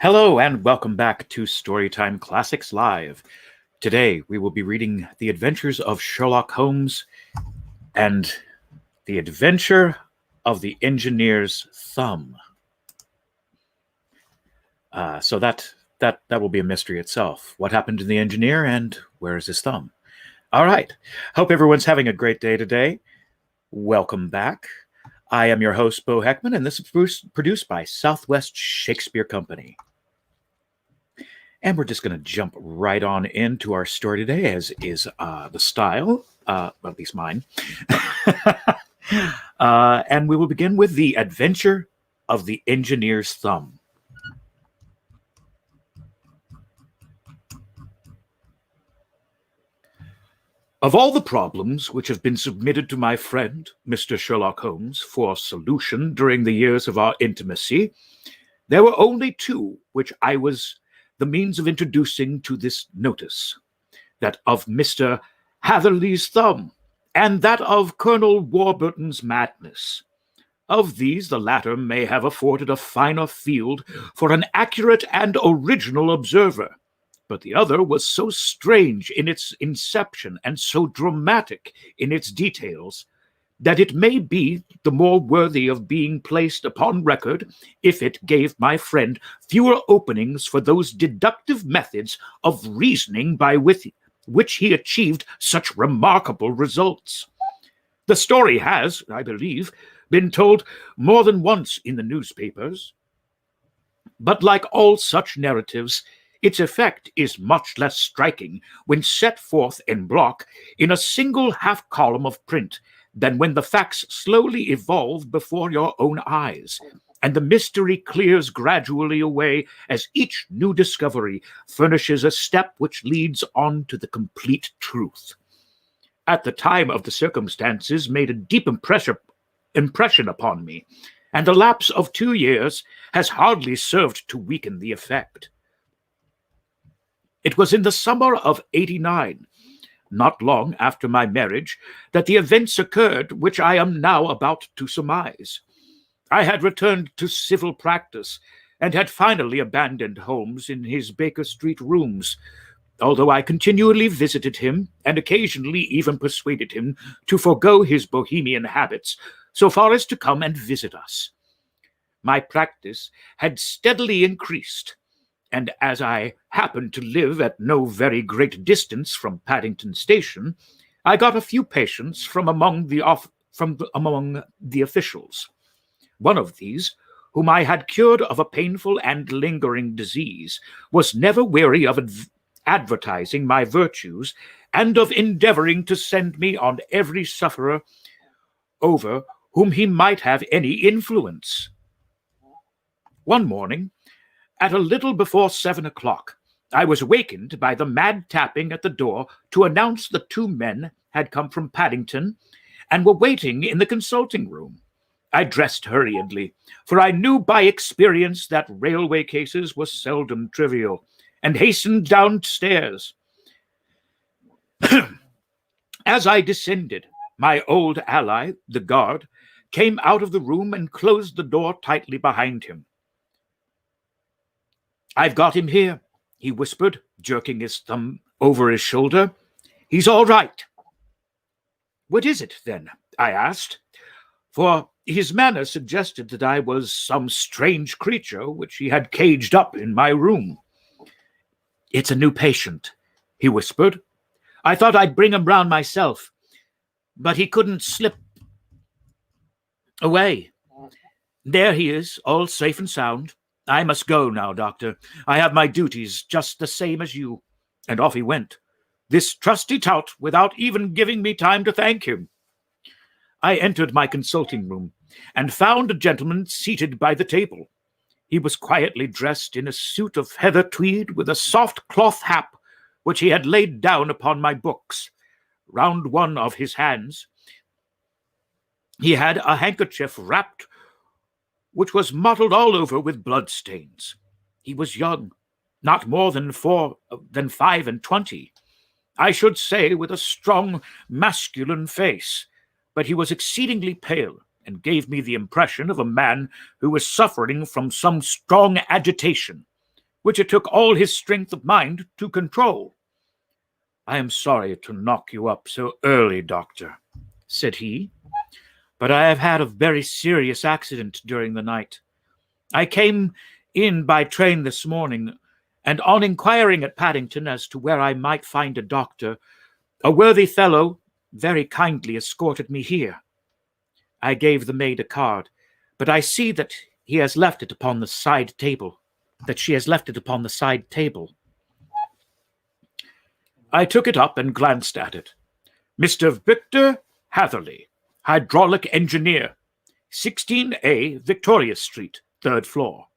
Hello and welcome back to Storytime Classics Live. Today we will be reading The Adventures of Sherlock Holmes and The Adventure of the Engineer's Thumb. So that will be a mystery itself. What happened to the engineer and where is his thumb? All right. Hope everyone's having a great day today. Welcome back. I am your host, Bo Heckman, and this is produced by Southwest Shakespeare Company. And we're just going to jump right on into our story today, as is the style, well, at least mine. And we will begin with The Adventure of the Engineer's Thumb. Of all the problems which have been submitted to my friend, Mr. Sherlock Holmes, for solution during the years of our intimacy, there were only two which I was the means of introducing to this notice, that of Mr. Hatherley's thumb, and that of Colonel Warburton's madness. Of these, the latter may have afforded a finer field for an accurate and original observer, but the other was so strange in its inception and so dramatic in its details, that it may be the more worthy of being placed upon record if it gave my friend fewer openings for those deductive methods of reasoning by which he achieved such remarkable results. The story has, I believe, been told more than once in the newspapers, but like all such narratives, its effect is much less striking when set forth en bloc in a single half-column of print than when the facts slowly evolve before your own eyes, and the mystery clears gradually away as each new discovery furnishes a step which leads on to the complete truth. At the time of the circumstances made a deep impression upon me, and the lapse of 2 years has hardly served to weaken the effect. It was in the summer of '89, not long after my marriage, that the events occurred which I am now about to surmise. I had returned to civil practice, and had finally abandoned Holmes in his Baker Street rooms, although I continually visited him, and occasionally even persuaded him to forego his bohemian habits, so far as to come and visit us. My practice had steadily increased, and as I happened to live at no very great distance from Paddington Station, I got a few patients from among the officials. One of these, whom I had cured of a painful and lingering disease, was never weary of advertising my virtues and of endeavoring to send me on every sufferer over whom he might have any influence. One morning, at a little before 7 o'clock, I was wakened by the mad tapping at the door to announce that 2 men had come from Paddington and were waiting in the consulting room. I dressed hurriedly, for I knew by experience that railway cases were seldom trivial, and hastened downstairs. As I descended, my old ally, the guard, came out of the room and closed the door tightly behind him. "I've got him here," he whispered, jerking his thumb over his shoulder. "He's all right." "What is it, then?" I asked, for his manner suggested that I was some strange creature which he had caged up in my room. "It's a new patient," he whispered. "I thought I'd bring him round myself, but he couldn't slip away. There he is, all safe and sound. I must go now, Doctor. I have my duties just the same as you." And off he went, this trusty tout, without even giving me time to thank him. I entered my consulting room and found a gentleman seated by the table. He was quietly dressed in a suit of heather tweed with a soft cloth hat which he had laid down upon my books. Round one of his hands he had a handkerchief wrapped which was mottled all over with bloodstains. He was young, not more than 25, I should say, with a strong masculine face, but he was exceedingly pale, and gave me the impression of a man who was suffering from some strong agitation. which it took all his strength of mind to control. "I am sorry to knock you up so early, doctor," said he, "but I have had a very serious accident during the night. I came in by train this morning, and on inquiring at Paddington as to where I might find a doctor, a worthy fellow very kindly escorted me here. I gave the maid a card, but I see that he has left it upon the side table, that she has left it upon the side table." I took it up and glanced at it. "Mr. Victor Hatherley, hydraulic engineer, 16A Victoria Street, 3rd floor.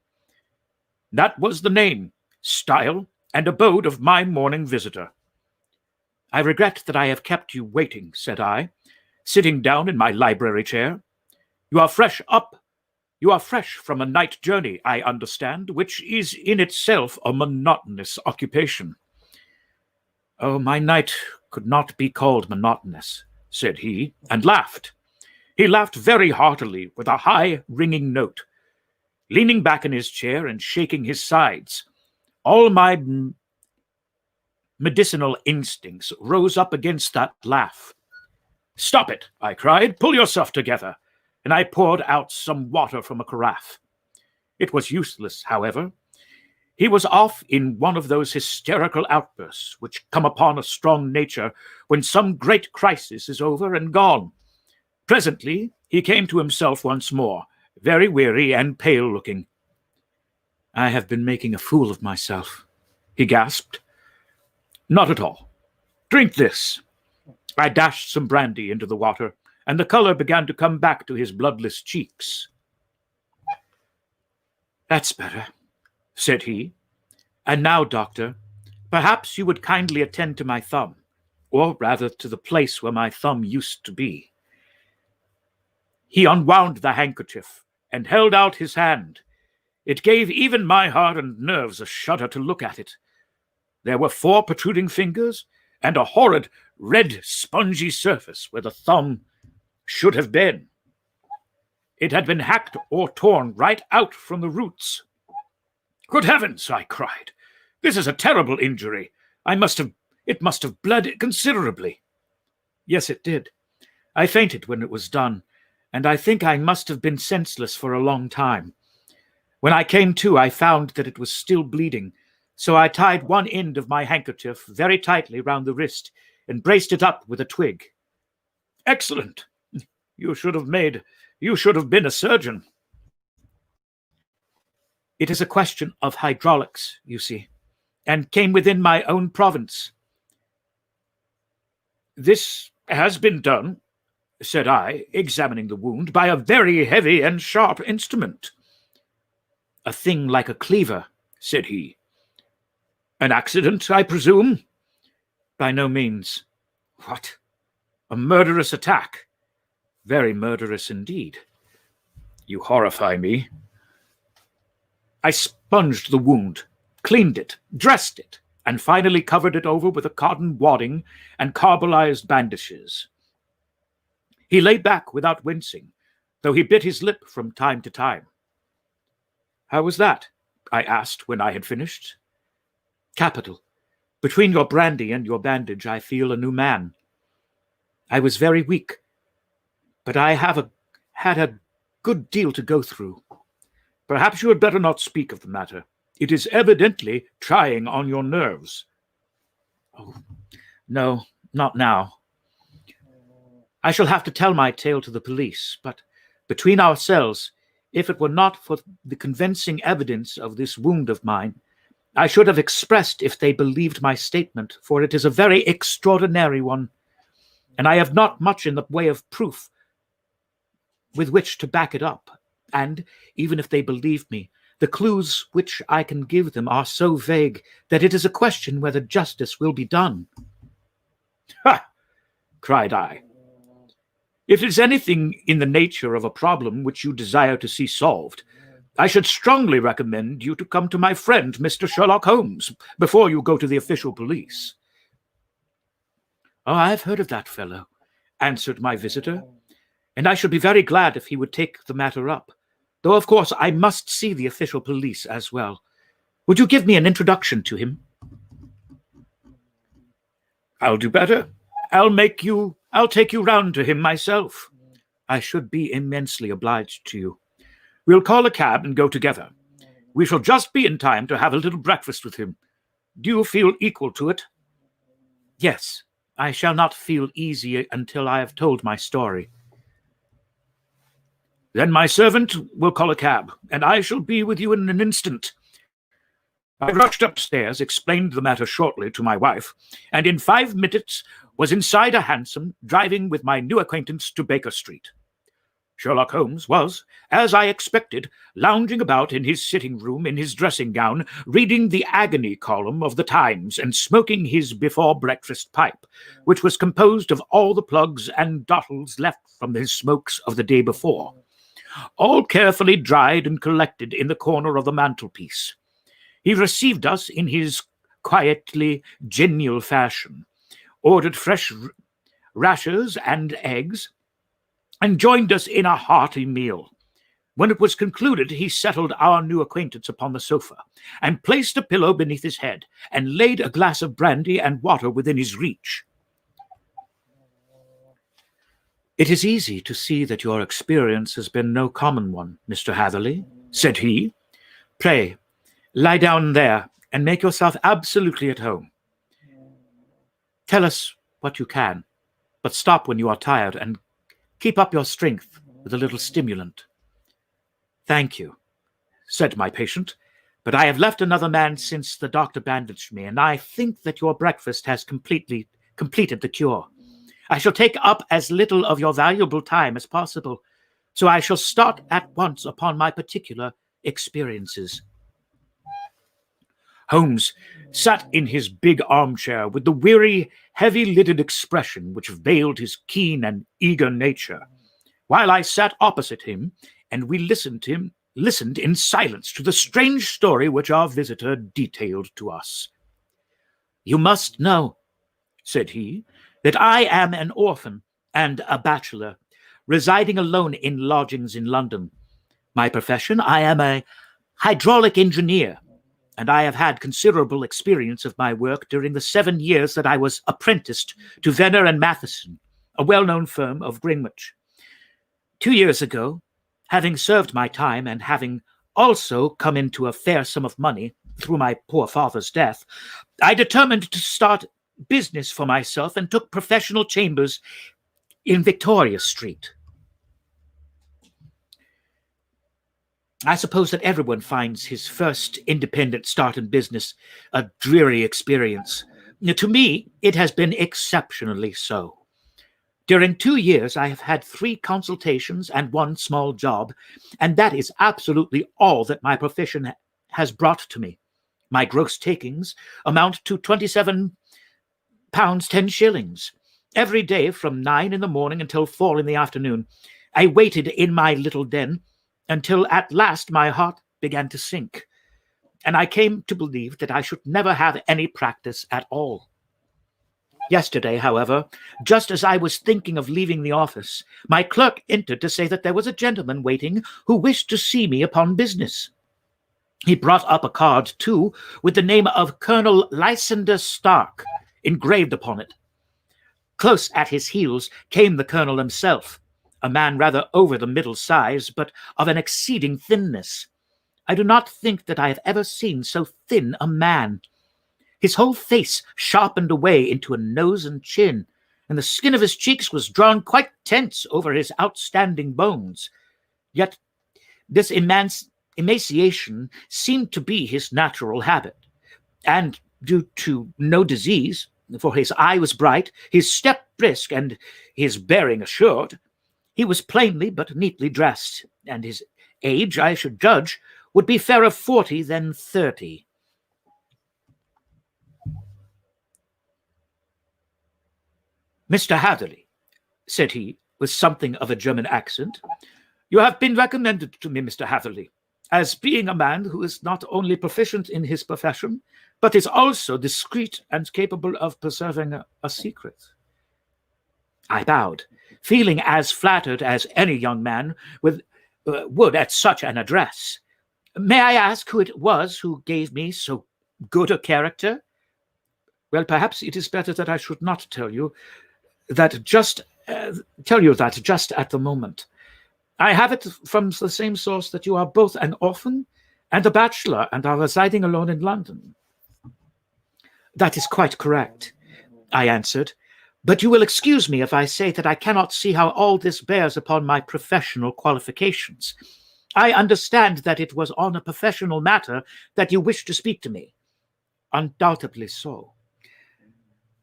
That was the name, style, and abode of my morning visitor." "I regret that I have kept you waiting," said I, sitting down in my library chair. You are fresh from a night journey, I understand, which is in itself a monotonous occupation." "Oh, my night could not be called monotonous," said he, and laughed. He laughed very heartily, with a high, ringing note. Leaning back in his chair and shaking his sides, all my medicinal instincts rose up against that laugh. "Stop it," I cried. "Pull yourself together." And I poured out some water from a carafe. It was useless, however. He was off in one of those hysterical outbursts which come upon a strong nature when some great crisis is over and gone. Presently he came to himself once more, very weary and pale-looking. "I have been making a fool of myself," he gasped. "Not at all. Drink this." I dashed some brandy into the water, and the color began to come back to his bloodless cheeks. "That's better," said he. "And now, doctor, perhaps you would kindly attend to my thumb, or rather to the place where my thumb used to be." He unwound the handkerchief and held out his hand. It gave even my heart and nerves a shudder to look at it. There were 4 protruding fingers and a horrid, red, spongy surface where the thumb should have been. It had been hacked or torn right out from the roots. "Good heavens!" I cried. "This is a terrible injury. It must have bled considerably." "Yes, it did. I fainted when it was done, and I think I must have been senseless for a long time. When I came to, I found that it was still bleeding, so I tied one end of my handkerchief very tightly round the wrist and braced it up with a twig." "Excellent! You should have been a surgeon." "It is a question of hydraulics, you see, and came within my own province." "This has been done," said I, examining the wound, "by a very heavy and sharp instrument." "A thing like a cleaver," said he. "An accident, I presume?" "By no means." "What? A murderous attack?" "Very murderous indeed." "You horrify me." I sponged the wound, cleaned it, dressed it, and finally covered it over with a cotton wadding and carbolized bandages. He lay back without wincing, though he bit his lip from time to time. "How was that?" I asked when I had finished. "Capital. Between your brandy and your bandage, I feel a new man. I was very weak, but I have had a good deal to go through. Perhaps you had better not speak of the matter. It is evidently trying on your nerves." "Oh, no, not now. I shall have to tell my tale to the police, but between ourselves, if it were not for the convincing evidence of this wound of mine, I should have expressed if they believed my statement, for it is a very extraordinary one, and I have not much in the way of proof with which to back it up. And, even if they believe me, the clues which I can give them are so vague that it is a question whether justice will be done." "Ha!" cried I. "If it is anything in the nature of a problem which you desire to see solved, I should strongly recommend you to come to my friend, Mr. Sherlock Holmes, before you go to the official police." "Oh, I have heard of that fellow," answered my visitor, "and I should be very glad if he would take the matter up, though of course I must see the official police as well. Would you give me an introduction to him? I'll do better. I'll take you round to him myself. I should be immensely obliged to you. We'll call a cab and go together. We shall just be in time to have a little breakfast with him. Do you feel equal to it? Yes, I shall not feel easy until I have told my story. Then my servant will call a cab, and I shall be with you in an instant. I rushed upstairs, explained the matter shortly to my wife, and in 5 minutes was inside a hansom, driving with my new acquaintance to Baker Street. Sherlock Holmes was, as I expected, lounging about in his sitting room in his dressing gown, reading the agony column of the Times and smoking his before-breakfast pipe, which was composed of all the plugs and dottles left from his smokes of the day before, all carefully dried and collected in the corner of the mantelpiece. He received us in his quietly genial fashion, ordered fresh rashers and eggs, and joined us in a hearty meal. When it was concluded, he settled our new acquaintance upon the sofa, and placed a pillow beneath his head, and laid a glass of brandy and water within his reach. It is easy to see that your experience has been no common one, Mr. Hatherley, said he. Pray, lie down there, and make yourself absolutely at home. Tell us what you can, but stop when you are tired, and keep up your strength with a little stimulant. Thank you, said my patient, but I have left another man since the doctor bandaged me, and I think that your breakfast has completed the cure. I shall take up as little of your valuable time as possible, so I shall start at once upon my particular experiences. Holmes sat in his big armchair with the weary, heavy-lidded expression which veiled his keen and eager nature, while I sat opposite him, and we listened in silence to the strange story which our visitor detailed to us. You must know, said he, that I am an orphan and a bachelor, residing alone in lodgings in London. My profession, I am a hydraulic engineer, and I have had considerable experience of my work during the 7 years that I was apprenticed to Venner and Matheson, a well-known firm of Greenwich. 2 years ago, having served my time and having also come into a fair sum of money through my poor father's death, I determined to start business for myself and took professional chambers in Victoria Street. I suppose that everyone finds his first independent start in business a dreary experience. To me, it has been exceptionally so. During 2 years, I have had 3 consultations and 1 small job, and that is absolutely all that my profession has brought to me. My gross takings amount to £27 10s. Every day from 9 in the morning until 4 in the afternoon, I waited in my little den until at last my heart began to sink, and I came to believe that I should never have any practice at all. Yesterday, however, just as I was thinking of leaving the office, my clerk entered to say that there was a gentleman waiting who wished to see me upon business. He brought up a card, too, with the name of Colonel Lysander Stark engraved upon it. Close at his heels came the colonel himself, a man rather over the middle size, but of an exceeding thinness. I do not think that I have ever seen so thin a man. His whole face sharpened away into a nose and chin, and the skin of his cheeks was drawn quite tense over his outstanding bones. Yet this emaciation seemed to be his natural habit, and due to no disease, for his eye was bright, his step brisk, and his bearing assured. He was plainly but neatly dressed, and his age, I should judge, would be fairer 40 than 30. Mr. Hatherley, said he, with something of a German accent, you have been recommended to me, Mr. Hatherley, as being a man who is not only proficient in his profession, but is also discreet and capable of preserving a secret. I bowed, feeling as flattered as any young man would at such an address. May I ask who it was who gave me so good a character? Well, perhaps it is better that I should not tell you that just at the moment. I have it from the same source that you are both an orphan and a bachelor and are residing alone in London. That is quite correct, I answered, but you will excuse me if I say that I cannot see how all this bears upon my professional qualifications. I understand that it was on a professional matter that you wished to speak to me. Undoubtedly so.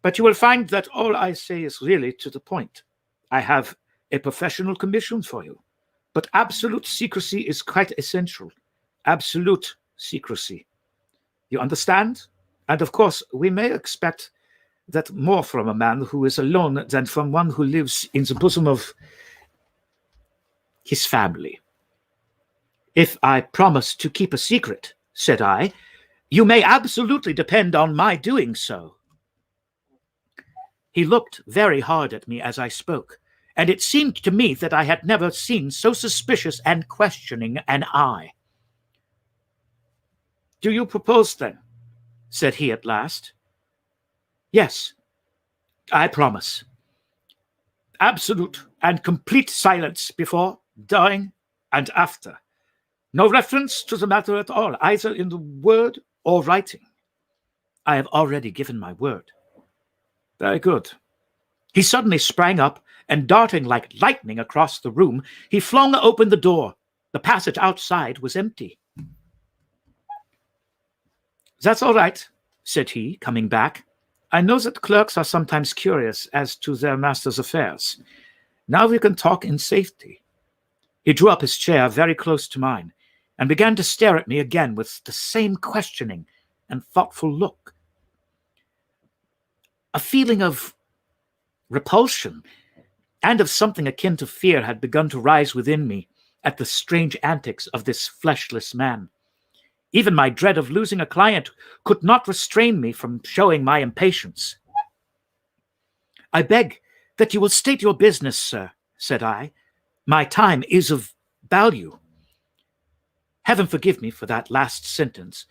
But you will find that all I say is really to the point. I have a professional commission for you, but absolute secrecy is quite essential. Absolute secrecy. You understand? And of course, we may expect that more from a man who is alone than from one who lives in the bosom of his family. If I promise to keep a secret, said I, you may absolutely depend on my doing so. He looked very hard at me as I spoke, and it seemed to me that I had never seen so suspicious and questioning an eye. Do you propose, then? Said he at last. Yes, I promise. Absolute and complete silence before, during, and after. No reference to the matter at all, either in the word or writing. I have already given my word. Very good. He suddenly sprang up, and darting like lightning across the room, he flung open the door. The passage outside was empty. That's all right, said he, coming back. I know that clerks are sometimes curious as to their master's affairs. Now we can talk in safety. He drew up his chair very close to mine, and began to stare at me again with the same questioning and thoughtful look. A feeling of repulsion and of something akin to fear had begun to rise within me at the strange antics of this fleshless man. Even my dread of losing a client could not restrain me from showing my impatience. I beg that you will state your business, sir, said I. My time is of value. Heaven forgive me for that last sentence,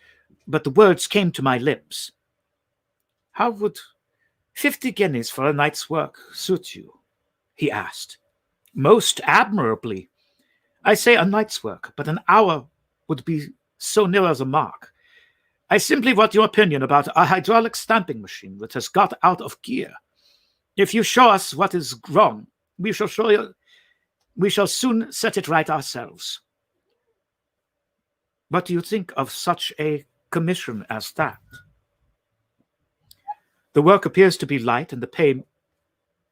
but the words came to my lips. How would 50 guineas for a night's work suit you? He asked. Most admirably. I say a night's work, but an hour would be so near the mark. I simply want your opinion about a hydraulic stamping machine which has got out of gear. If you show us what is wrong, we shall soon set it right ourselves. What do you think of such a commission as that? The work appears to be light and the pay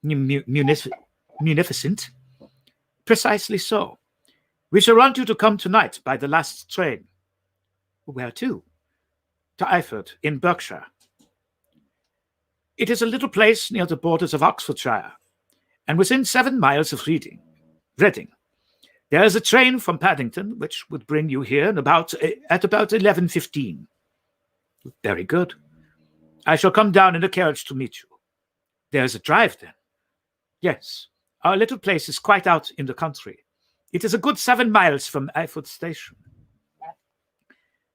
munificent. Precisely so. We shall want you to come tonight by the last train. Where to? To Eyford, in Berkshire. It is a little place near the borders of Oxfordshire, and within 7 miles of Reading. There is a train from Paddington which would bring you here at about 11:15. Very good. I shall come down in a carriage to meet you. There is a drive, then? Yes. Our little place is quite out in the country. It is a good 7 miles from Eyford Station.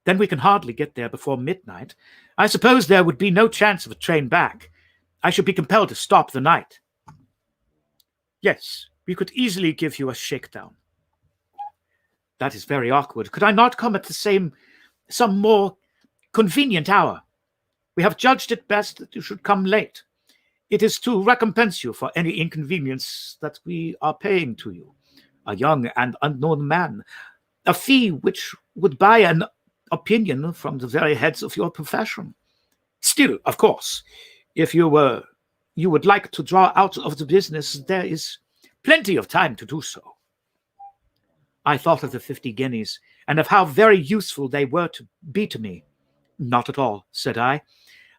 Then we can hardly get there before midnight. I suppose there would be no chance of a train back. I should be compelled to stop the night. Yes, we could easily give you a shakedown. That is very awkward. Could I not come at some more convenient hour? We have judged it best that you should come late. It is to recompense you for any inconvenience that we are paying to you, a young and unknown man, a fee which would buy an opinion from the very heads of your profession. Still, of course, if you would like to draw out of the business, there is plenty of time to do so. I thought of the 50 guineas and of how very useful they were to be to me. Not at all, said I.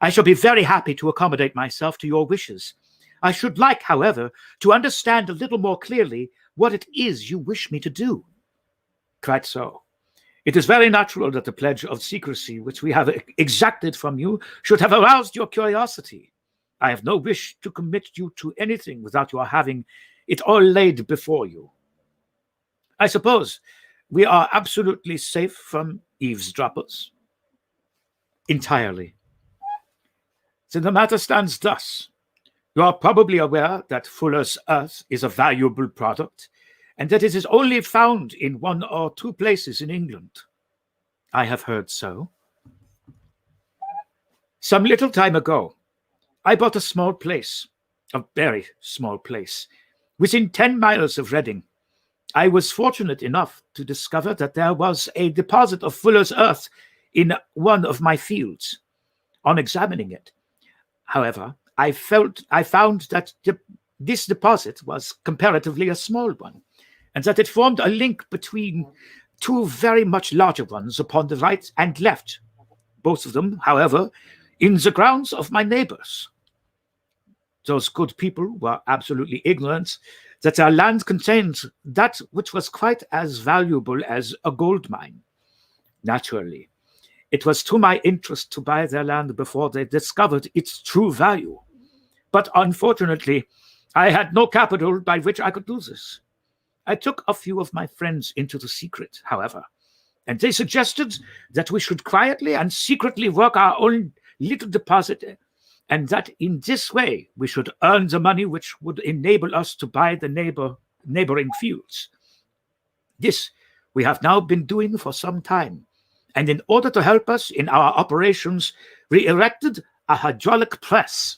I shall be very happy to accommodate myself to your wishes. I should like, however, to understand a little more clearly what it is you wish me to do. Quite so. It is very natural that the pledge of secrecy which we have exacted from you should have aroused your curiosity. I have no wish to commit you to anything without your having it all laid before you. I suppose we are absolutely safe from eavesdroppers? Entirely. So the matter stands thus. You are probably aware that Fuller's Earth is a valuable product, and that it is only found in 1 or 2 places in England. I have heard so. Some little time ago, I bought a small place, a very small place, within 10 miles of Reading. I was fortunate enough to discover that there was a deposit of Fuller's Earth in one of my fields. On examining it, however, I found that this deposit was comparatively a small one, and that it formed a link between 2 very much larger ones upon the right and left, both of them, however, in the grounds of my neighbors. Those good people were absolutely ignorant that their land contained that which was quite as valuable as a gold mine. Naturally, it was to my interest to buy their land before they discovered its true value. But unfortunately, I had no capital by which I could do this. I took a few of my friends into the secret, however, and they suggested that we should quietly and secretly work our own little deposit, and that in this way we should earn the money which would enable us to buy the neighboring fields. This we have now been doing for some time, and in order to help us in our operations, we erected a hydraulic press.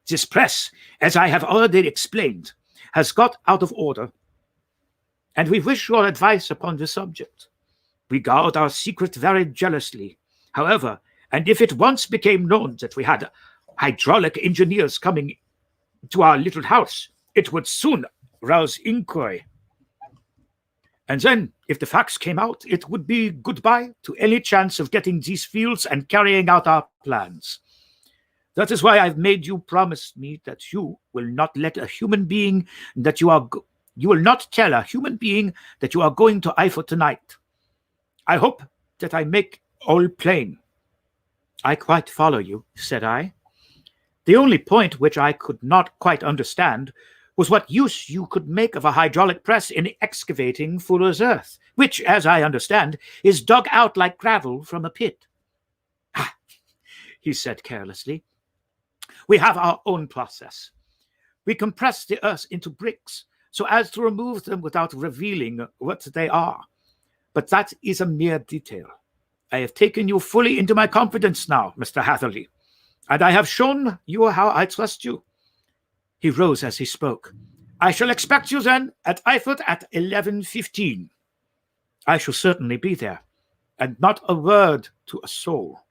This press, as I have already explained, has got out of order, and we wish your advice upon the subject. We guard our secret very jealously, however, and if it once became known that we had hydraulic engineers coming to our little house, it would soon rouse inquiry. And then, if the facts came out, it would be goodbye to any chance of getting these fields and carrying out our plans. That is why I've made you promise me that you will not let a human being that you will not tell a human being that you are going to Eiffel tonight. I hope that I make all plain. I quite follow you, said I. The only point which I could not quite understand was what use you could make of a hydraulic press in excavating Fuller's Earth, which, as I understand, is dug out like gravel from a pit. Ah, he said carelessly. We have our own process. We compress the earth into bricks so as to remove them without revealing what they are. But that is a mere detail. I have taken you fully into my confidence now, Mr. Hatherley, and I have shown you how I trust you. He rose as he spoke. I shall expect you then at Eiffel at 11:15. I shall certainly be there, and not a word to a soul.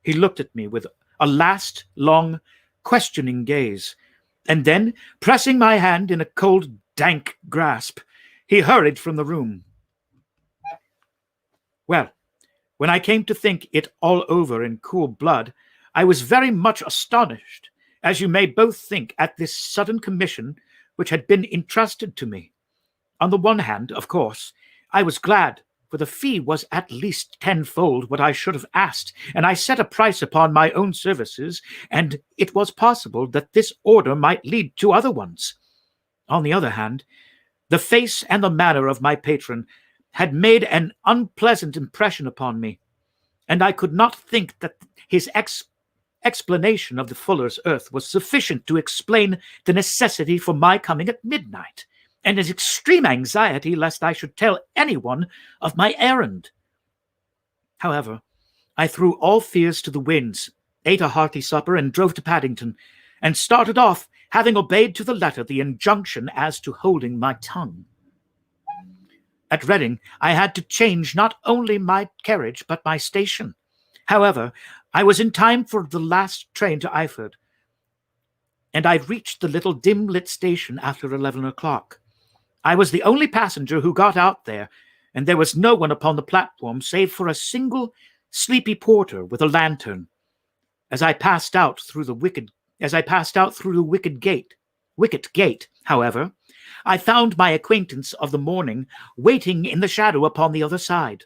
He looked at me with a last long, questioning gaze, and then, pressing my hand in a cold, dank grasp, he hurried from the room. Well, when I came to think it all over in cool blood, I was very much astonished, as you may both think, at this sudden commission which had been entrusted to me. On the one hand, of course, I was glad, for the fee was at least tenfold what I should have asked, and I set a price upon my own services, and it was possible that this order might lead to other ones. On the other hand, the face and the manner of my patron had made an unpleasant impression upon me, and I could not think that his explanation of the Fuller's Earth was sufficient to explain the necessity for my coming at midnight, and his extreme anxiety lest I should tell anyone of my errand. However, I threw all fears to the winds, ate a hearty supper, and drove to Paddington, and started off, having obeyed to the letter the injunction as to holding my tongue. At Reading, I had to change not only my carriage but my station. However, I was in time for the last train to Eyford, and I reached the little dim-lit station after 11 o'clock. I was the only passenger who got out there, and there was no one upon the platform save for a single sleepy porter with a lantern. As I passed out through the wicket gate, however, I found my acquaintance of the morning waiting in the shadow upon the other side.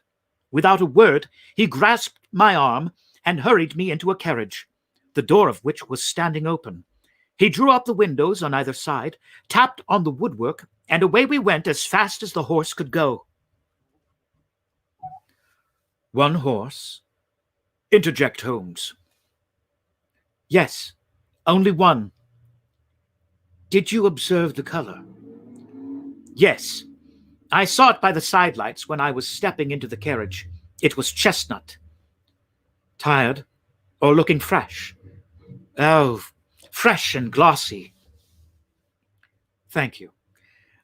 Without a word, he grasped my arm and hurried me into a carriage, the door of which was standing open. He drew up the windows on either side, tapped on the woodwork, and away we went as fast as the horse could go. "One horse?" interject Holmes. "Yes, only one." "Did you observe the color?" "Yes. I saw it by the sidelights when I was stepping into the carriage. It was chestnut." "Tired? Or looking fresh?" "Oh, fresh and glossy." "Thank you.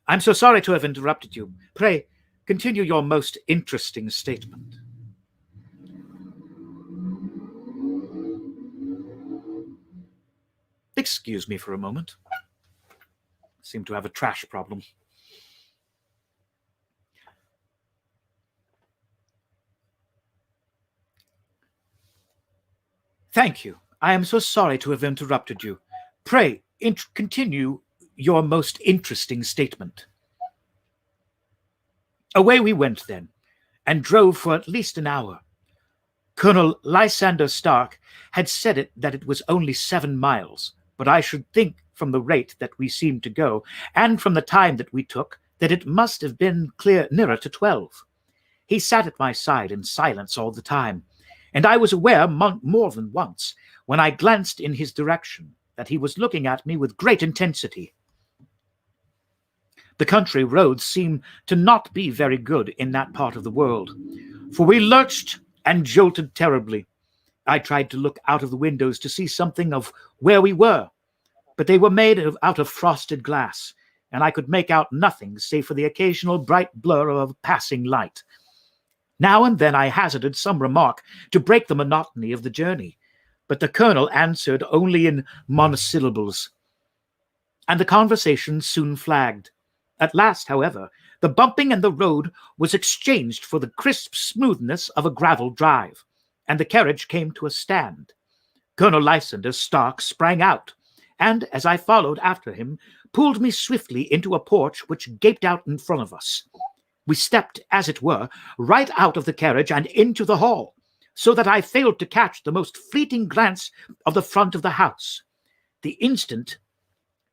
I'm so sorry to have interrupted you. Pray, continue your most interesting statement." Excuse me for a moment. Seem to have a trash problem. "Thank you. I am so sorry to have interrupted you. Pray, continue your most interesting statement." Away we went then, and drove for at least an hour. Colonel Lysander Stark had said that it was only 7 miles, but I should think from the rate that we seemed to go, and from the time that we took, that it must have been clear nearer to 12. He sat at my side in silence all the time, and I was aware more than once, when I glanced in his direction, that he was looking at me with great intensity. The country roads seemed to not be very good in that part of the world, for we lurched and jolted terribly. I tried to look out of the windows to see something of where we were, but they were made out of frosted glass, and I could make out nothing save for the occasional bright blur of a passing light. Now and then I hazarded some remark to break the monotony of the journey, but the colonel answered only in monosyllables, and the conversation soon flagged. At last, however, the bumping and the road was exchanged for the crisp smoothness of a gravel drive, and the carriage came to a stand. Colonel Lysander Stark sprang out, and, as I followed after him, pulled me swiftly into a porch which gaped out in front of us. We stepped, as it were, right out of the carriage and into the hall, so that I failed to catch the most fleeting glance of the front of the house. The instant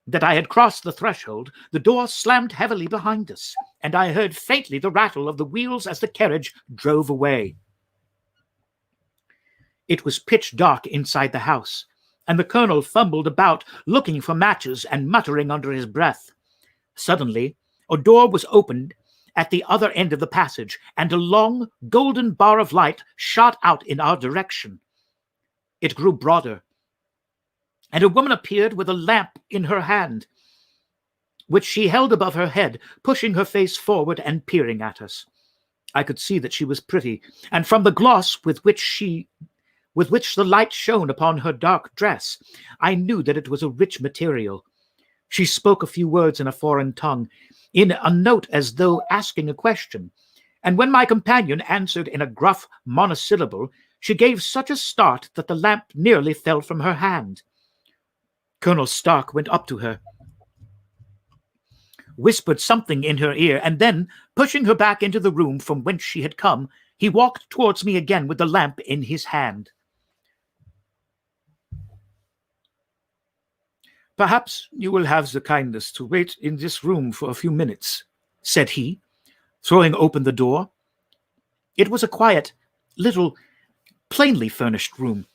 that I had crossed the threshold, the door slammed heavily behind us, and I heard faintly the rattle of the wheels as the carriage drove away. It was pitch dark inside the house, and the colonel fumbled about, looking for matches and muttering under his breath. Suddenly, a door was opened at the other end of the passage, and a long, golden bar of light shot out in our direction. It grew broader, and a woman appeared with a lamp in her hand, which she held above her head, pushing her face forward and peering at us. I could see that she was pretty, and from the gloss with which the light shone upon her dark dress, I knew that it was a rich material. She spoke a few words in a foreign tongue, in a note as though asking a question, and when my companion answered in a gruff monosyllable, she gave such a start that the lamp nearly fell from her hand. Colonel Stark went up to her, whispered something in her ear, and then, pushing her back into the room from whence she had come, he walked towards me again with the lamp in his hand. "Perhaps you will have the kindness to wait in this room for a few minutes," said he, throwing open the door. It was a quiet, little, plainly furnished room,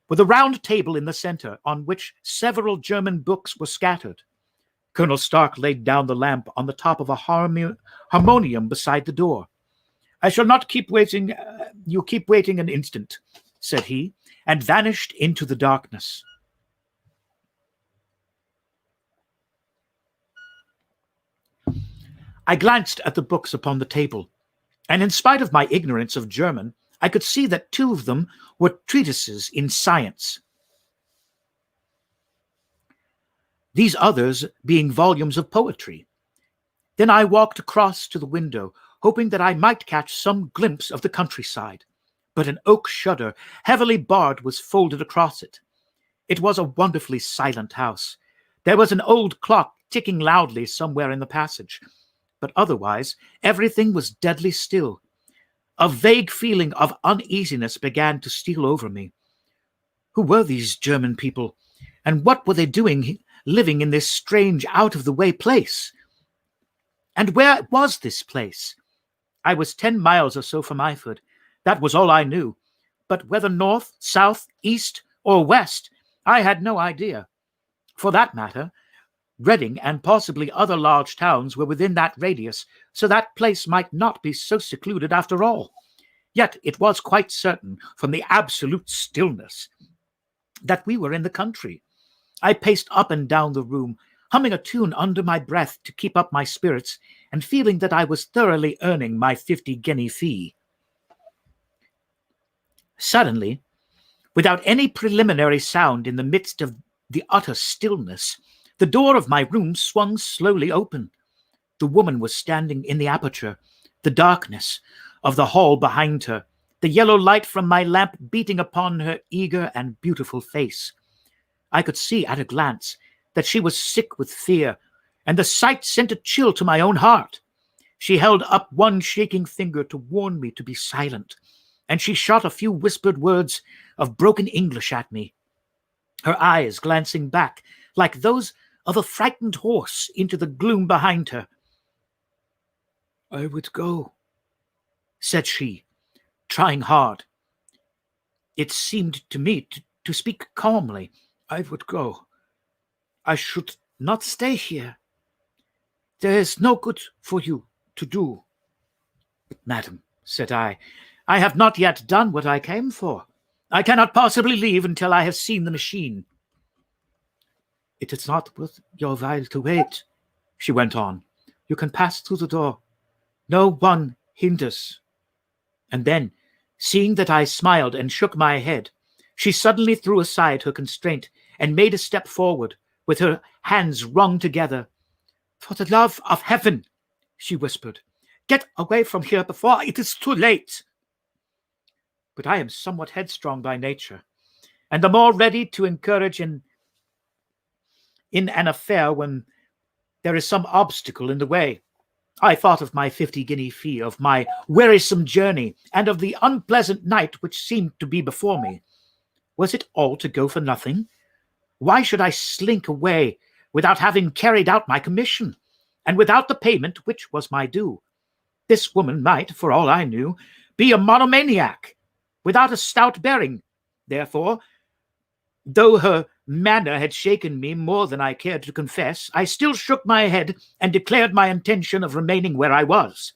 with a round table in the center on which several German books were scattered. Colonel Stark laid down the lamp on the top of a harmonium beside the door. "I shall not keep waiting. You keep waiting an instant," said he, and vanished into the darkness. I glanced at the books upon the table, and in spite of my ignorance of German, I could see that 2 of them were treatises in science, these others being volumes of poetry. Then I walked across to the window, hoping that I might catch some glimpse of the countryside, but an oak shutter, heavily barred, was folded across it. It was a wonderfully silent house. There was an old clock ticking loudly somewhere in the passage, but otherwise everything was deadly still. A vague feeling of uneasiness began to steal over me. Who were these German people, and what were they doing living in this strange, out-of-the-way place? And where was this place? I was 10 miles or so from Eyford. That was all I knew. But whether north, south, east, or west, I had no idea. For that matter, Reading and possibly other large towns were within that radius, so that place might not be so secluded after all. Yet it was quite certain, from the absolute stillness, that we were in the country. I paced up and down the room, humming a tune under my breath to keep up my spirits, and feeling that I was thoroughly earning my 50-guinea fee. Suddenly, without any preliminary sound in the midst of the utter stillness, the door of my room swung slowly open. The woman was standing in the aperture, the darkness of the hall behind her, the yellow light from my lamp beating upon her eager and beautiful face. I could see at a glance that she was sick with fear, and the sight sent a chill to my own heart. She held up one shaking finger to warn me to be silent, and she shot a few whispered words of broken English at me, her eyes glancing back like those of a frightened horse into the gloom behind her. "I would go," said she, trying hard. It seemed to me to speak calmly. "I would go. I should not stay here. There is no good for you to do." "Madam," said I have not yet done what I came for. I cannot possibly leave until I have seen the machine." "It is not worth your while to wait," she went on. "You can pass through the door. No one hinders." And then, seeing that I smiled and shook my head, she suddenly threw aside her constraint and made a step forward, with her hands wrung together. "For the love of heaven," she whispered, "get away from here before it is too late." But I am somewhat headstrong by nature, and the more ready to encourage in an affair when there is some obstacle in the way. I thought of my 50-guinea fee, of my wearisome journey, and of the unpleasant night which seemed to be before me. Was it all to go for nothing? Why should I slink away without having carried out my commission, and without the payment which was my due? This woman might, for all I knew, be a monomaniac, without a stout bearing. Therefore, though her manner had shaken me more than I cared to confess, I still shook my head and declared my intention of remaining where I was.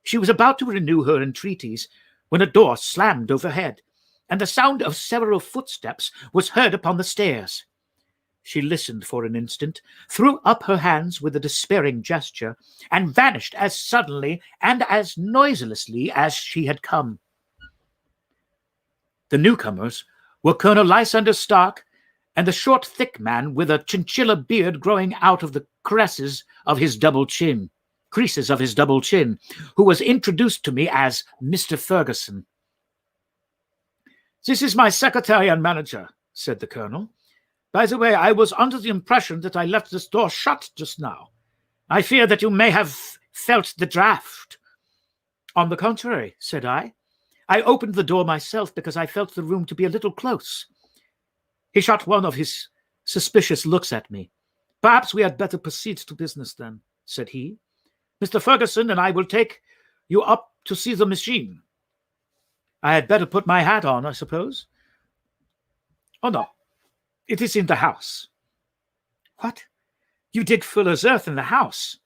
She was about to renew her entreaties when a door slammed overhead, and the sound of several footsteps was heard upon the stairs. She listened for an instant, threw up her hands with a despairing gesture, and vanished as suddenly and as noiselessly as she had come. The newcomers were Colonel Lysander Stark and the short, thick man with a chinchilla beard growing out of the creases of his double chin, who was introduced to me as Mr. Ferguson. "This is my secretary and manager," said the colonel. "By the way, I was under the impression that I left this door shut just now. I fear that you may have felt the draught." "On the contrary," said I opened the door myself because I felt the room to be a little close." He shot one of his suspicious looks at me. "Perhaps we had better proceed to business then," said he. "Mr. Ferguson and I will take you up to see the machine. I had better put my hat on, I suppose." "Oh, no. It is in the house." "What? You dig fuller's earth in the house?"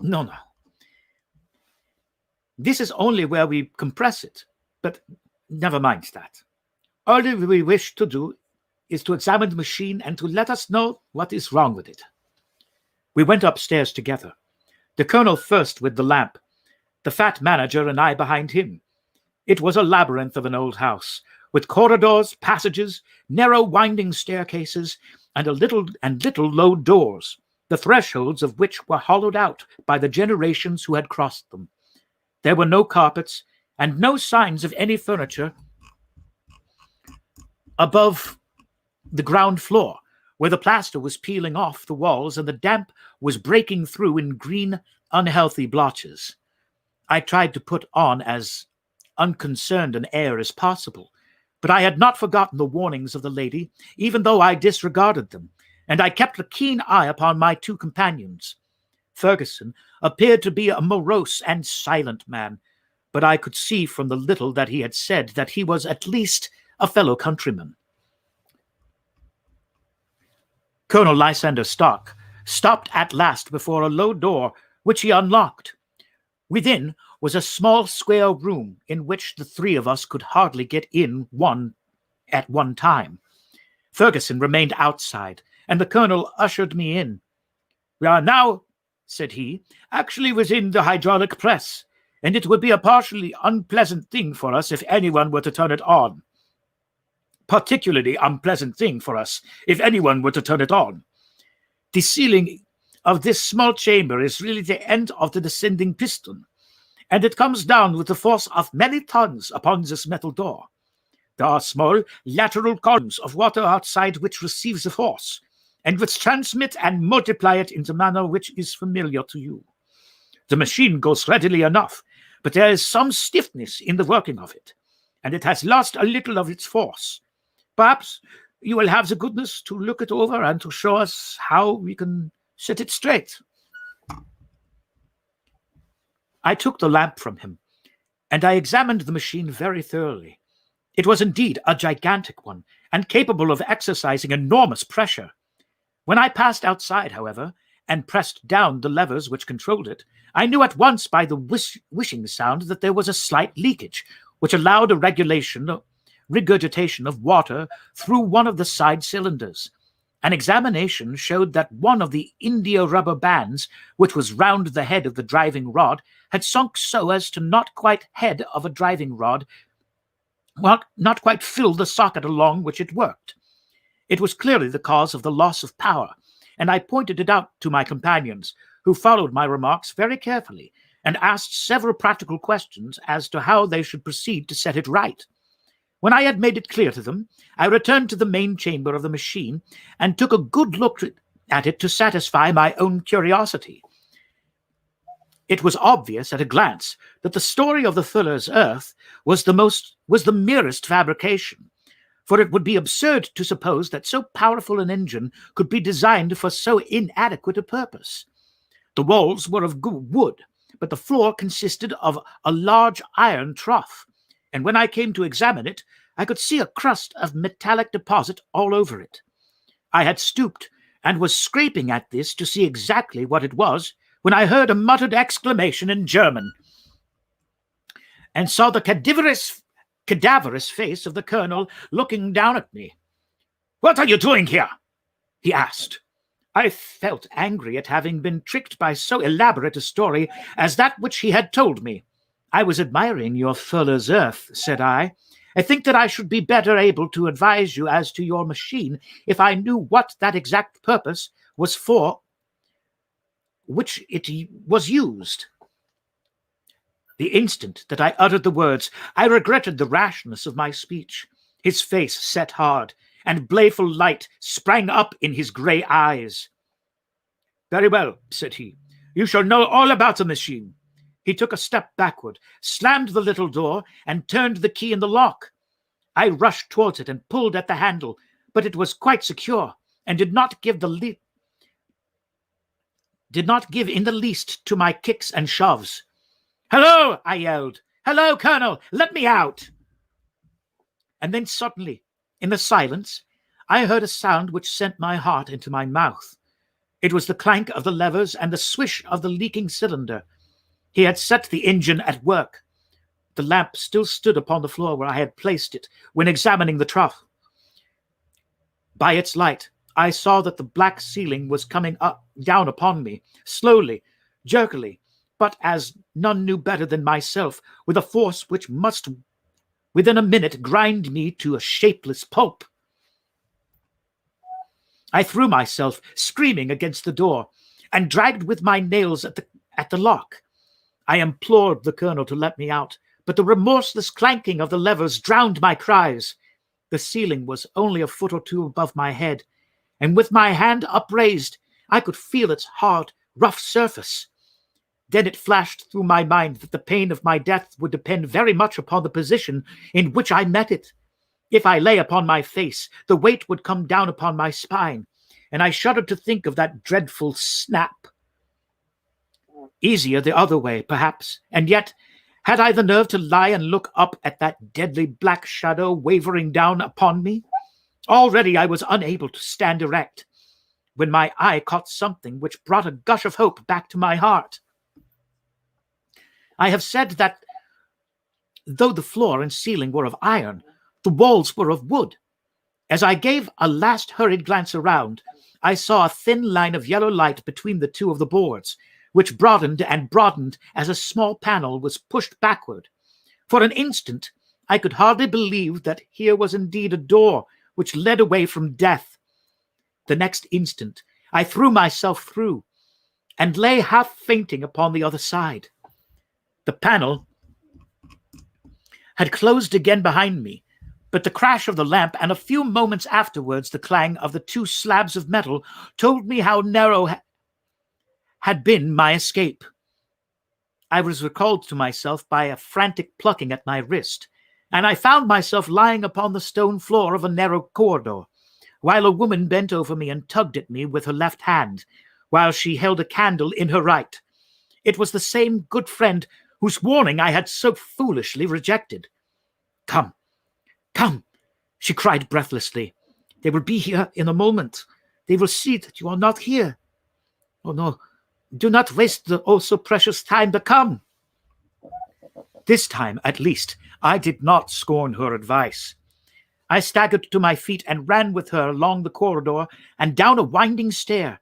No. "This is only where we compress it. But never mind that. All we wish to do is to examine the machine and to let us know what is wrong with it." We went upstairs together, the colonel first with the lamp, the fat manager and I behind him. It was a labyrinth of an old house, with corridors, passages, narrow winding staircases, and little low doors, the thresholds of which were hollowed out by the generations who had crossed them. There were no carpets, and no signs of any furniture above the ground floor, where the plaster was peeling off the walls and the damp was breaking through in green, unhealthy blotches. I tried to put on as unconcerned an air as possible, but I had not forgotten the warnings of the lady, even though I disregarded them, and I kept a keen eye upon my two companions. Ferguson appeared to be a morose and silent man, but I could see from the little that he had said that he was at least a fellow countryman. Colonel Lysander Stark stopped at last before a low door, which he unlocked. Within was a small square room in which the three of us could hardly get in at one time. Ferguson remained outside, and the colonel ushered me in. "We are now," said he, "actually within the hydraulic press, and it would be a partially unpleasant thing for us if anyone were to turn it on. Particularly unpleasant thing for us if anyone were to turn it on. The ceiling of this small chamber is really the end of the descending piston, and it comes down with the force of many tons upon this metal door. There are small lateral columns of water outside which receives the force, and which transmit and multiply it in the manner which is familiar to you. The machine goes readily enough, but there is some stiffness in the working of it, and it has lost a little of its force. Perhaps you will have the goodness to look it over and to show us how we can set it straight." I took the lamp from him, and I examined the machine very thoroughly. It was indeed a gigantic one, and capable of exercising enormous pressure. When I passed outside, however, and pressed down the levers which controlled it, I knew at once by the whooshing sound that there was a slight leakage, which allowed a regurgitation of water through one of the side cylinders. An examination showed that one of the india rubber bands, which was round the head of the driving rod, had sunk so as to not quite fill the socket along which it worked. It was clearly the cause of the loss of power, and I pointed it out to my companions, who followed my remarks very carefully and asked several practical questions as to how they should proceed to set it right. When I had made it clear to them, I returned to the main chamber of the machine and took a good look at it to satisfy my own curiosity. It was obvious at a glance that the story of the fuller's earth was the merest fabrication, for it would be absurd to suppose that so powerful an engine could be designed for so inadequate a purpose. The walls were of good wood, but the floor consisted of a large iron trough, and when I came to examine it, I could see a crust of metallic deposit all over it. I had stooped and was scraping at this to see exactly what it was when I heard a muttered exclamation in German, and saw the cadaverous face of the colonel looking down at me. "What are you doing here?" he asked. I felt angry at having been tricked by so elaborate a story as that which he had told me. "I was admiring your fuller's earth," said I. "I think that I should be better able to advise you as to your machine if I knew what that exact purpose was for which it was used." The instant that I uttered the words, I regretted the rashness of my speech. His face set hard, and baleful light sprang up in his grey eyes. "Very well," said he. "You shall know all about the machine." He took a step backward, slammed the little door, and turned the key in the lock. I rushed towards it and pulled at the handle, but it was quite secure, and did not give in the least to my kicks and shoves. "Hello!" I yelled. "Hello, Colonel! Let me out!" And then suddenly, in the silence, I heard a sound which sent my heart into my mouth. It was the clank of the levers and the swish of the leaking cylinder. He had set the engine at work. The lamp still stood upon the floor where I had placed it when examining the trough. By its light, I saw that the black ceiling was coming down upon me, slowly, jerkily, but as none knew better than myself, with a force which must, within a minute, grind me to a shapeless pulp. I threw myself, screaming, against the door, and dragged with my nails at the lock. I implored the colonel to let me out, but the remorseless clanking of the levers drowned my cries. The ceiling was only a foot or two above my head, and with my hand upraised, I could feel its hard, rough surface. Then it flashed through my mind that the pain of my death would depend very much upon the position in which I met it. If I lay upon my face, the weight would come down upon my spine, and I shuddered to think of that dreadful snap. Easier the other way, perhaps, and yet, Had I the nerve to lie and look up at that deadly black shadow wavering down upon me? Already I was unable to stand erect, when my eye caught something which brought a gush of hope back to my heart. I have said that though the floor and ceiling were of iron, the walls were of wood. As I gave a last hurried glance around, I saw a thin line of yellow light between the two of the boards, which broadened and broadened as a small panel was pushed backward. For an instant, I could hardly believe that here was indeed a door which led away from death. The next instant, I threw myself through and lay half fainting upon the other side. The panel had closed again behind me, but the crash of the lamp and a few moments afterwards the clang of the two slabs of metal told me how narrow had been my escape. I was recalled to myself by a frantic plucking at my wrist, and I found myself lying upon the stone floor of a narrow corridor, while a woman bent over me and tugged at me with her left hand, while she held a candle in her right. It was the same good friend whose warning I had so foolishly rejected. "Come, come," she cried breathlessly. "They will be here in a moment. They will see that you are not here. Oh no, do not waste the oh so precious time to come." This time, at least, I did not scorn her advice. I staggered to my feet and ran with her along the corridor and down a winding stair.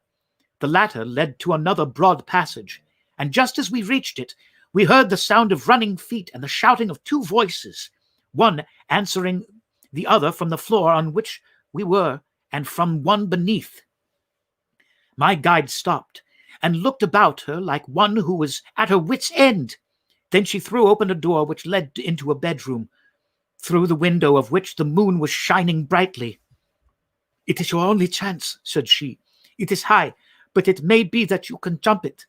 The latter led to another broad passage, and just as we reached it, we heard the sound of running feet and the shouting of two voices, one answering the other from the floor on which we were and from one beneath. My guide stopped and looked about her like one who was at her wit's end. Then she threw open a door which led into a bedroom, through the window of which the moon was shining brightly. "It is your only chance," said she. "It is high, but it may be that you can jump it."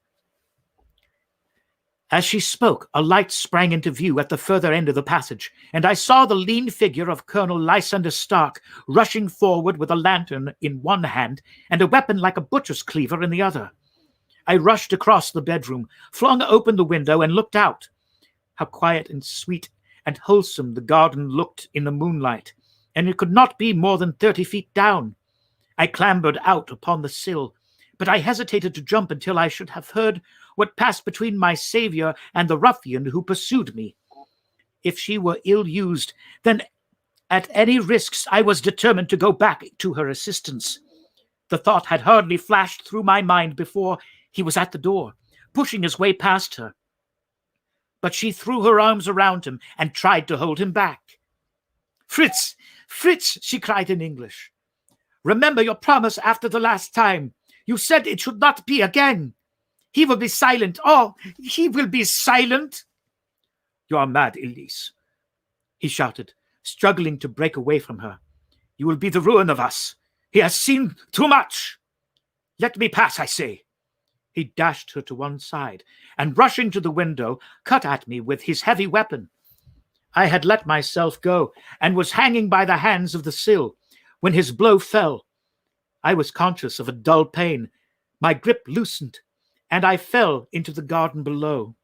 As she spoke, a light sprang into view at the further end of the passage, and I saw the lean figure of Colonel Lysander Stark rushing forward with a lantern in one hand and a weapon like a butcher's cleaver in the other. I rushed across the bedroom, flung open the window, and looked out. How quiet and sweet and wholesome the garden looked in the moonlight, and it could not be more than 30 feet down. I clambered out upon the sill, but I hesitated to jump until I should have heard what passed between my saviour and the ruffian who pursued me. If she were ill-used, then at any risks I was determined to go back to her assistance. The thought had hardly flashed through my mind before he was at the door, pushing his way past her. But she threw her arms around him and tried to hold him back. "Fritz, Fritz," she cried in English. "Remember your promise after the last time. You said it should not be again. He will be silent. Oh, he will be silent." "You are mad, Elise," he shouted, struggling to break away from her. "You will be the ruin of us. He has seen too much. Let me pass, I say." He dashed her to one side, and rushing to the window, cut at me with his heavy weapon. I had let myself go, and was hanging by the hands of the sill, when his blow fell. I was conscious of a dull pain. My grip loosened, and I fell into the garden below.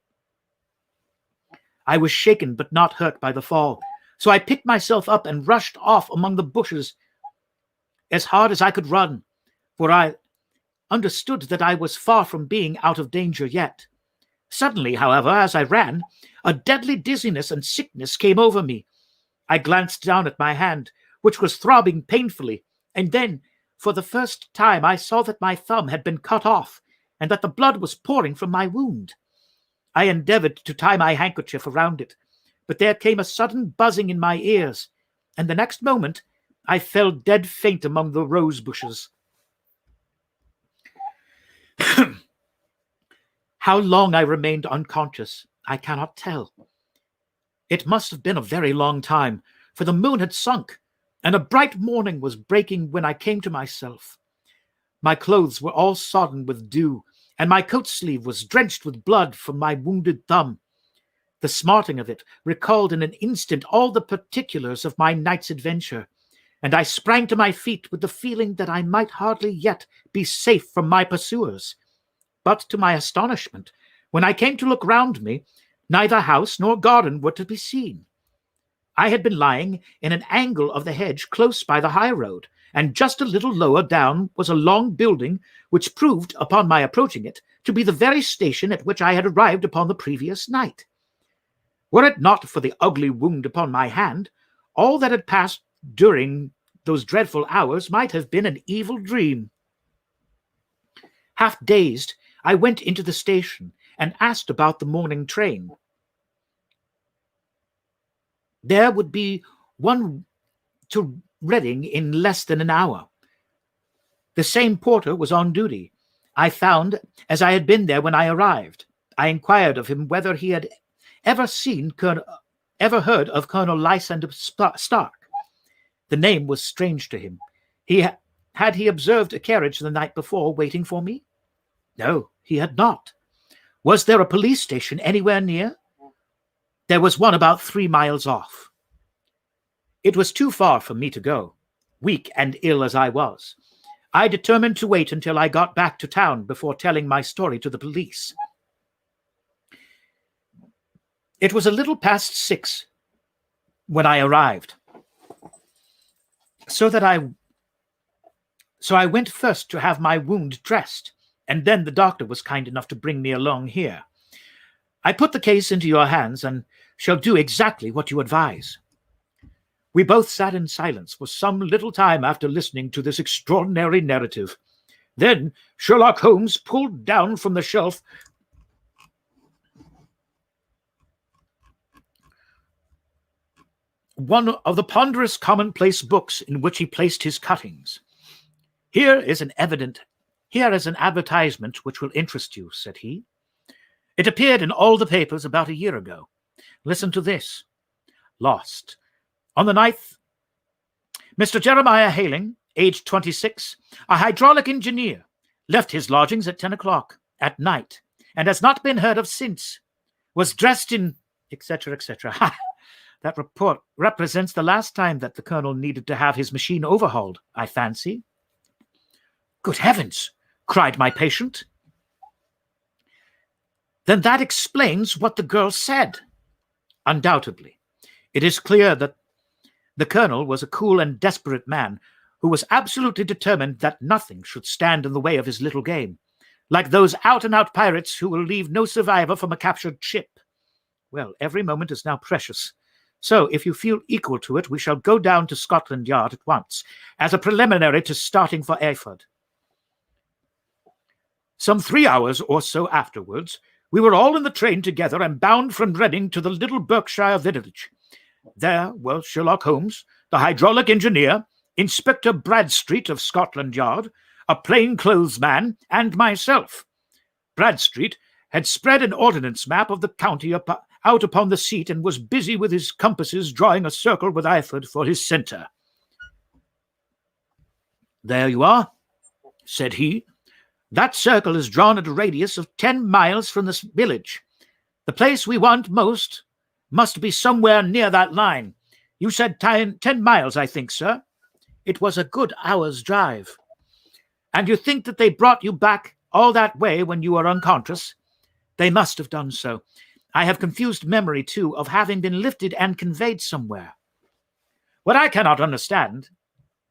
I was shaken but not hurt by the fall, so I picked myself up and rushed off among the bushes as hard as I could run, for I understood that I was far from being out of danger yet. Suddenly, however, as I ran, a deadly dizziness and sickness came over me. I glanced down at my hand, which was throbbing painfully, and then, for the first time, I saw that my thumb had been cut off, and that the blood was pouring from my wound. I endeavored to tie my handkerchief around it, but there came a sudden buzzing in my ears, and the next moment I fell dead faint among the rose bushes. How long I remained unconscious, I cannot tell. It must have been a very long time, for the moon had sunk, and a bright morning was breaking when I came to myself. My clothes were all sodden with dew, and my coat sleeve was drenched with blood from my wounded thumb. The smarting of it recalled in an instant all the particulars of my night's adventure, and I sprang to my feet with the feeling that I might hardly yet be safe from my pursuers. But to my astonishment, when I came to look round me, Neither house nor garden were to be seen. I had been lying in an angle of the hedge close by the high road, and just a little lower down was a long building which proved, upon my approaching it, to be the very station at which I had arrived upon the previous night. Were it not for the ugly wound upon my hand, all that had passed during those dreadful hours might have been an evil dream. Half dazed, I went into the station and asked about the morning train. There would be one to Reading in less than an hour. The same porter was on duty. I found, as I had been there when I arrived. I inquired of him whether he had ever heard of Colonel Lysander Stark. The name was strange to him. Had he observed a carriage the night before waiting for me? No, he had not. Was there a police station anywhere near? There was one about 3 miles off. It was too far for me to go, weak and ill as I was. I determined to wait until I got back to town before telling my story to the police. It was a little past 6 when I arrived. So I went first to have my wound dressed, and then the doctor was kind enough to bring me along here. I put the case into your hands and shall do exactly what you advise. We both sat in silence for some little time after listening to this extraordinary narrative. Then Sherlock Holmes pulled down from the shelf one of the ponderous commonplace books in which he placed his cuttings. Here is an advertisement which will interest you, said he. It appeared in all the papers about a year ago. Listen to this. Lost. On the 9th, Mr. Jeremiah Hayling, aged 26, a hydraulic engineer, left his lodgings at 10 o'clock at night and has not been heard of since. Was dressed in, etc., etc. That report represents the last time that the colonel needed to have his machine overhauled, I fancy. Good heavens, cried my patient. Then that explains what the girl said. Undoubtedly. It is clear that the colonel was a cool and desperate man who was absolutely determined that nothing should stand in the way of his little game, like those out-and-out pirates who will leave no survivor from a captured ship. Well, every moment is now precious. So, if you feel equal to it, we shall go down to Scotland Yard at once, as a preliminary to starting for Erfurt. Some 3 hours or so afterwards, we were all in the train together and bound from Reading to the little Berkshire village. There were Sherlock Holmes, the hydraulic engineer, Inspector Bradstreet of Scotland Yard, a plain-clothes man, and myself. Bradstreet had spread an ordnance map of the county out upon the seat and was busy with his compasses drawing a circle with Erfurt for his centre. There you are, said he. That circle is drawn at a radius of 10 miles from this village. The place we want most must be somewhere near that line. You said 10 miles, I think, sir. It was a good hour's drive. And you think that they brought you back all that way when you were unconscious? They must have done so. I have confused memory, too, of having been lifted and conveyed somewhere. What I cannot understand,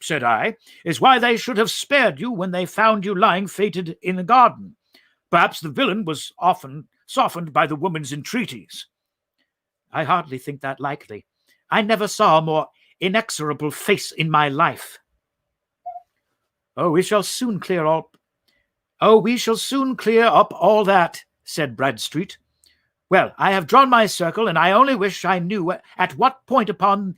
said I, is why they should have spared you when they found you lying fated in the garden. Perhaps the villain was often softened by the woman's entreaties. I hardly think that likely. I never saw a more inexorable face in my life. We shall soon clear up all that, said Bradstreet. Well, I have drawn my circle, and I only wish I knew at what point upon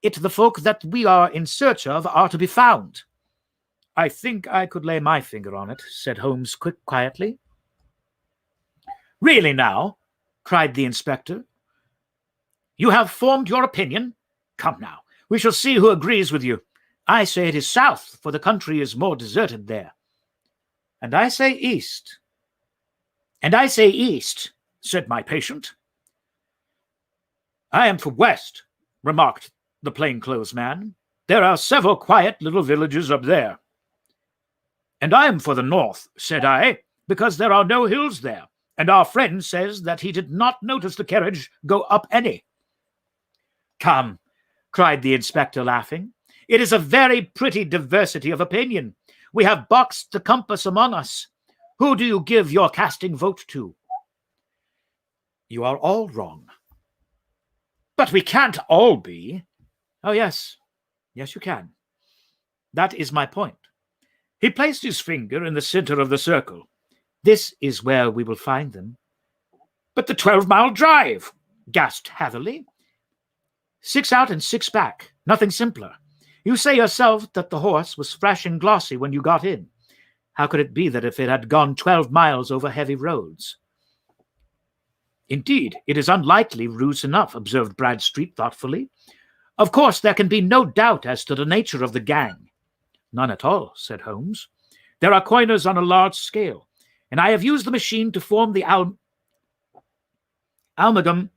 it the folk that we are in search of are to be found. I think I could lay my finger on it, said Holmes quietly. Really now, cried the inspector. You have formed your opinion? Come now, we shall see who agrees with you. I say it is south, for the country is more deserted there. And I say east. And I say east, said my patient. I am for west, remarked the plainclothes man. There are several quiet little villages up there. And I am for the north, said I, because there are no hills there, and our friend says that he did not notice the carriage go up any." "Come," cried the inspector, laughing, "it is a very pretty diversity of opinion. We have boxed the compass among us. Who do you give your casting vote to?" "You are all wrong." "But we can't all be." "Oh, yes. Yes, you can. That is my point." He placed his finger in the center of the circle. "This is where we will find them." "But the 12-mile drive," gasped Hatherley. 6 out and 6 back. Nothing simpler. You say yourself that the horse was fresh and glossy when you got in. How could it be that if it had gone 12 miles over heavy roads? "Indeed, it is unlikely ruse enough," observed Bradstreet thoughtfully. "Of course, there can be no doubt as to the nature of the gang." "None at all," said Holmes. "There are coiners on a large scale, and I have used the machine to form the amalgam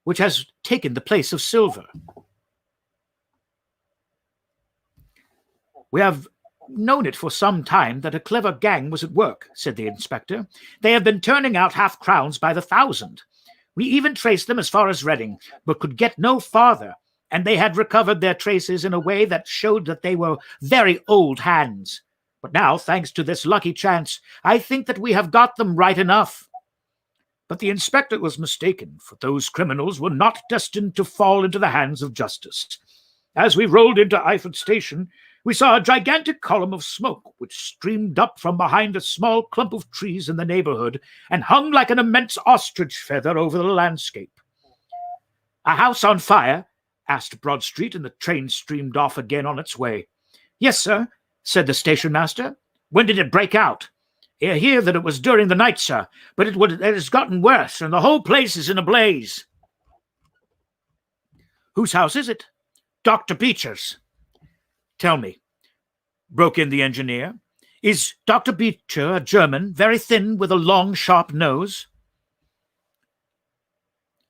which has taken the place of silver. We have known it for some time that a clever gang was at work," said the inspector. "They have been turning out half-crowns by the thousand. We even traced them as far as Reading, but could get no farther, and they had recovered their traces in a way that showed that they were very old hands. But now, thanks to this lucky chance, I think that we have got them right enough." But the inspector was mistaken, for those criminals were not destined to fall into the hands of justice. As we rolled into Eyford Station, we saw a gigantic column of smoke which streamed up from behind a small clump of trees in the neighborhood and hung like an immense ostrich feather over the landscape. "A house on fire?" asked Broadstreet, and the train streamed off again on its way. "Yes, sir," said the station master. "When did it break out?" "I hear that it was during the night, sir, but it has gotten worse, and the whole place is in a blaze." "Whose house is it?" "Dr. Beecher's." "Tell me," broke in the engineer, "is Dr. Beecher a German, very thin, with a long, sharp nose?"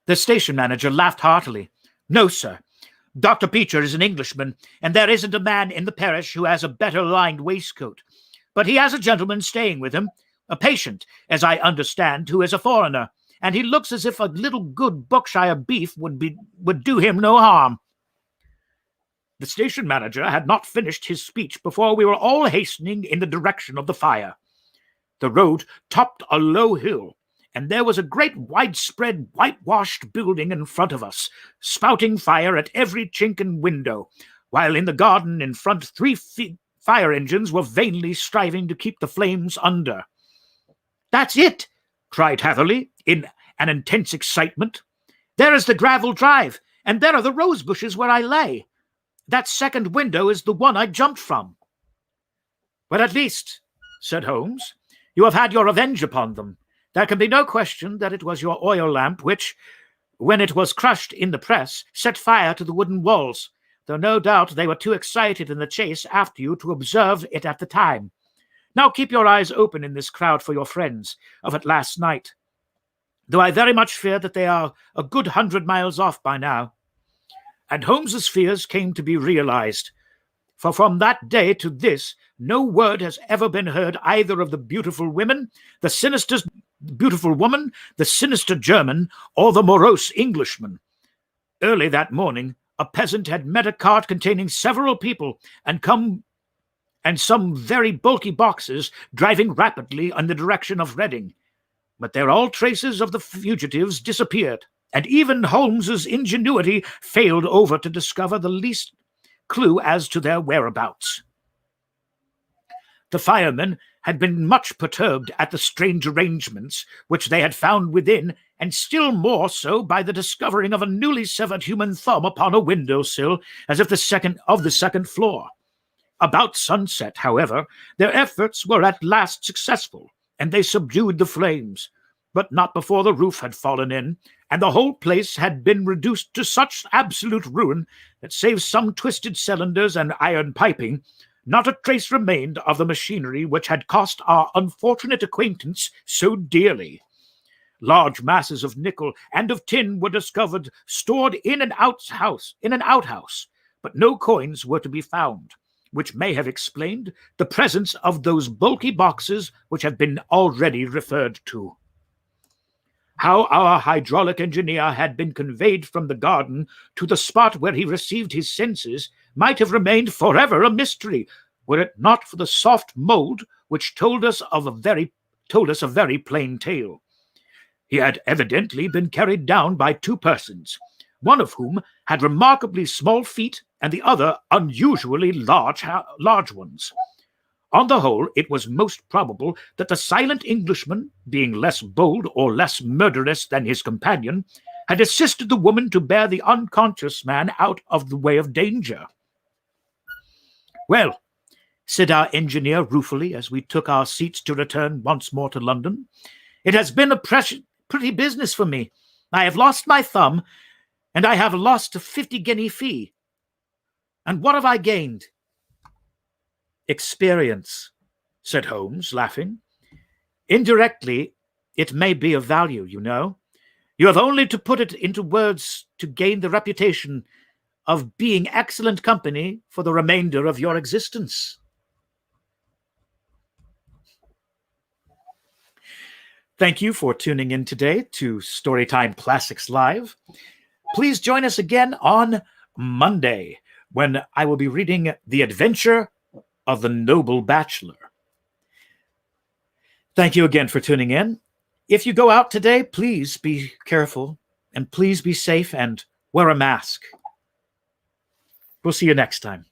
The station manager laughed heartily. "No, sir. Dr. Beecher is an Englishman, and there isn't a man in the parish who has a better lined waistcoat. But he has a gentleman staying with him, a patient, as I understand, who is a foreigner, and he looks as if a little good Berkshire beef would do him no harm." The station manager had not finished his speech before we were all hastening in the direction of the fire. The road topped a low hill, and there was a great widespread whitewashed building in front of us, spouting fire at every chink and window, while in the garden in front 3 fire engines were vainly striving to keep the flames under. "That's it!" cried Hatherley, in an intense excitement. "There is the gravel drive, and there are the rose bushes where I lay. That second window is the one I jumped from." "But at least," said Holmes, "you have had your revenge upon them. There can be no question that it was your oil lamp which, when it was crushed in the press, set fire to the wooden walls, though no doubt they were too excited in the chase after you to observe it at the time. Now keep your eyes open in this crowd for your friends of it last night, though I very much fear that they are a good 100 miles off by now." And Holmes's fears came to be realized, for from that day to this no word has ever been heard either of the beautiful woman, the sinister German, or the morose Englishman. Early that morning, a peasant had met a cart containing several people and some very bulky boxes driving rapidly in the direction of Reading. But there all traces of the fugitives disappeared, and even Holmes's ingenuity failed over to discover the least clue as to their whereabouts. The firemen had been much perturbed at the strange arrangements which they had found within, and still more so by the discovering of a newly severed human thumb upon a window-sill, as if the second floor. About sunset, however, their efforts were at last successful, and they subdued the flames, but not before the roof had fallen in, and the whole place had been reduced to such absolute ruin that, save some twisted cylinders and iron piping, not a trace remained of the machinery which had cost our unfortunate acquaintance so dearly. Large masses of nickel and of tin were discovered stored in an outhouse, but no coins were to be found. which may have explained the presence of those bulky boxes which have been already referred to. How our hydraulic engineer had been conveyed from the garden to the spot where he received his senses might have remained forever a mystery, were it not for the soft mold which told us a very plain tale. He had evidently been carried down by two persons, one of whom had remarkably small feet and the other unusually large ones. On the whole, it was most probable that the silent Englishman, being less bold or less murderous than his companion, had assisted the woman to bear the unconscious man out of the way of danger. "Well," said our engineer ruefully as we took our seats to return once more to London, "it has been a pretty business for me. I have lost my thumb, and I have lost a 50-guinea fee. And what have I gained?" "Experience," said Holmes, laughing. "Indirectly, it may be of value, you know. You have only to put it into words to gain the reputation of being excellent company for the remainder of your existence." Thank you for tuning in today to Storytime Classics Live. Please join us again on Monday when I will be reading The Adventure of the Noble Bachelor. Thank you again for tuning in. If you go out today, please be careful and please be safe and wear a mask. We'll see you next time.